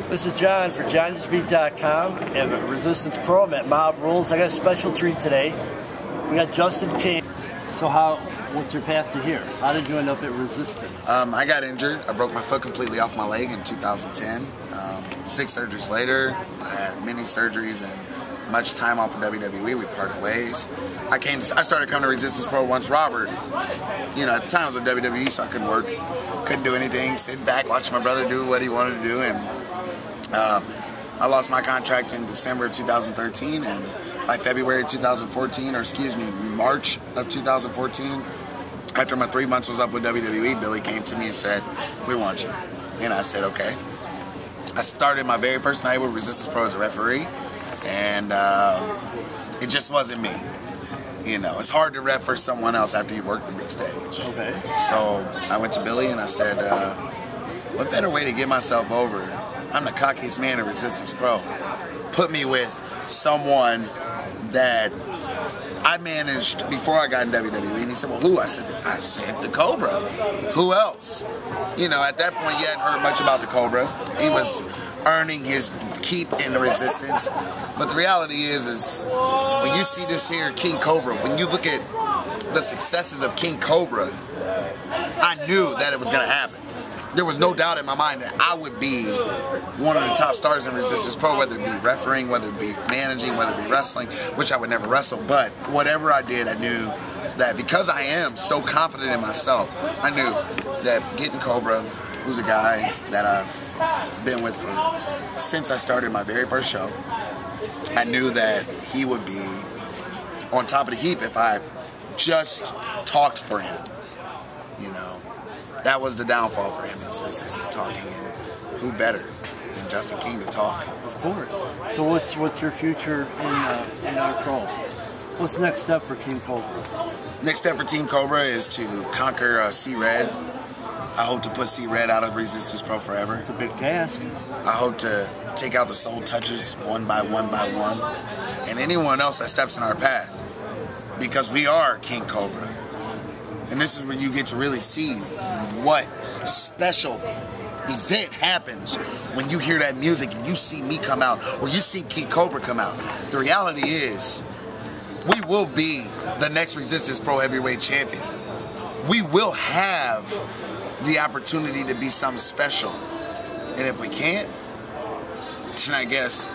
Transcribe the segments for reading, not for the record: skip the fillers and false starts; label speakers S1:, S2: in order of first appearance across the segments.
S1: This is John for Johnny'sBeat.com and Resistance Pro. I'm at Mob Rules. I got a special treat today. We got Justin King. So what's your path to here? How did you end up at Resistance?
S2: I got injured. I broke my foot completely off my leg in 2010. 6 surgeries later, I had many surgeries and much time off of WWE. We parted ways. I started coming to Resistance Pro once Robert, at the time I was with WWE, so I couldn't work, couldn't do anything, sit back, watch my brother do what he wanted to do, and I lost my contract in December 2013, and by February 2014, or excuse me, March of 2014, after my 3 months was up with WWE, Billy came to me and said, "We want you." And I said, okay. I started my very first night with Resistance Pro as a referee, and it just wasn't me. It's hard to ref for someone else after you work the big stage.
S1: Okay.
S2: So I went to Billy and I said, what better way to get myself over? I'm the cockiest man in Resistance Pro. Put me with someone that I managed before I got in WWE. And he said, well, who? I said the Cobra. Who else? At that point, you hadn't heard much about the Cobra. He was earning his keep in the Resistance. But the reality is when you see this here King Cobra, when you look at the successes of King Cobra, I knew that it was going to happen. There was no doubt in my mind that I would be one of the top stars in Resistance Pro, whether it be refereeing, whether it be managing, whether it be wrestling, which I would never wrestle. But whatever I did, I knew that because I am so confident in myself, I knew that getting Cobra, who's a guy that I've been with since I started my very first show, I knew that he would be on top of the heap if I just talked for him. That was the downfall for him, is his talking, and who better than Justin King to talk?
S1: Of course. So what's your future in our pro? What's the next step for Team Cobra?
S2: Next step for Team Cobra is to conquer C-Red. I hope to put C-Red out of Resistance Pro forever.
S1: It's a big task.
S2: I hope to take out the Soul Touchers one by one, and anyone else that steps in our path, because we are King Cobra. And this is where you get to really see what special event happens when you hear that music and you see me come out, or you see King Cobra come out. The reality is, we will be the next Resistance Pro Heavyweight Champion. We will have the opportunity to be something special. And if we can't, then I guess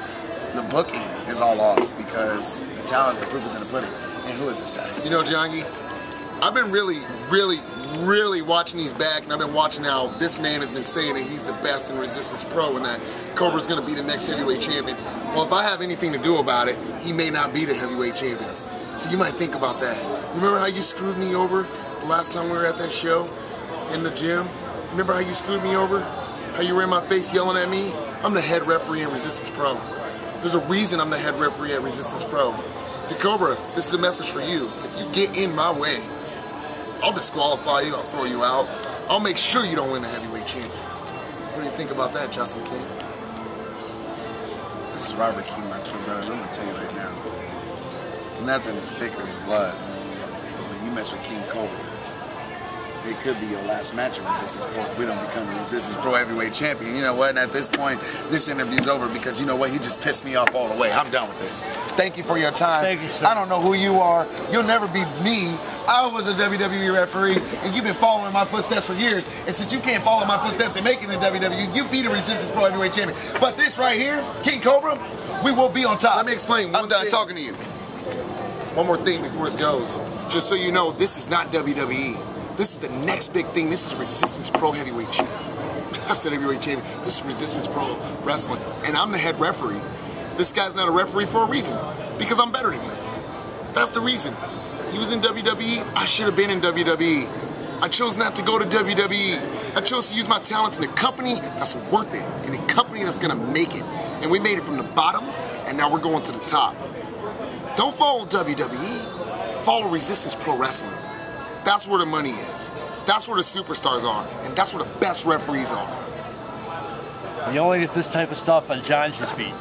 S2: the booking is all off, because the talent, the proof is in the pudding. And who is this guy?
S3: Johngy, I've been really watching these back, and I've been watching how this man has been saying that he's the best in Resistance Pro and that Cobra's going to be the next heavyweight champion. Well, if I have anything to do about it, he may not be the heavyweight champion. So you might think about that. Remember how you screwed me over the last time we were at that show in the gym? Remember how you screwed me over? How you were in my face yelling at me? I'm the head referee in Resistance Pro. There's a reason I'm the head referee at Resistance Pro. The Cobra, this is a message for you. If you get in my way, I'll disqualify you, I'll throw you out. I'll make sure you don't win the heavyweight champion. What do you think about that, Justin King?
S2: This is Robert King, my twin brother. I'm going to tell you right now, nothing is thicker than blood. But when you mess with King Cobra, it could be your last match in Resistance Pro if we don't become the Resistance Pro Heavyweight Champion. You know what? And at this point, this interview's over, because you know what? He just pissed me off all the way. I'm done with this. Thank you for your time.
S1: Thank you, sir.
S2: I don't know who you are. You'll never be me. I was a WWE referee, and you've been following my footsteps for years. And since you can't follow my footsteps and make it in WWE, you be the Resistance Pro Heavyweight Champion. But this right here, King Cobra, we will be on top.
S3: Let me explain.
S2: I'm done talking to you.
S3: One more thing before this goes. Just so you know, this is not WWE. This is the next big thing. This is Resistance Pro Heavyweight Champion. I said Heavyweight Champion. This is Resistance Pro Wrestling. And I'm the head referee. This guy's not a referee for a reason. Because I'm better than him. That's the reason. He was in WWE. I should have been in WWE. I chose not to go to WWE. I chose to use my talents in a company that's worth it. In a company that's going to make it. And we made it from the bottom, and now we're going to the top. Don't follow WWE. Follow Resistance Pro Wrestling. That's where the money is. That's where the superstars are. And that's where the best referees are.
S1: You only get this type of stuff on Johnny's Beat.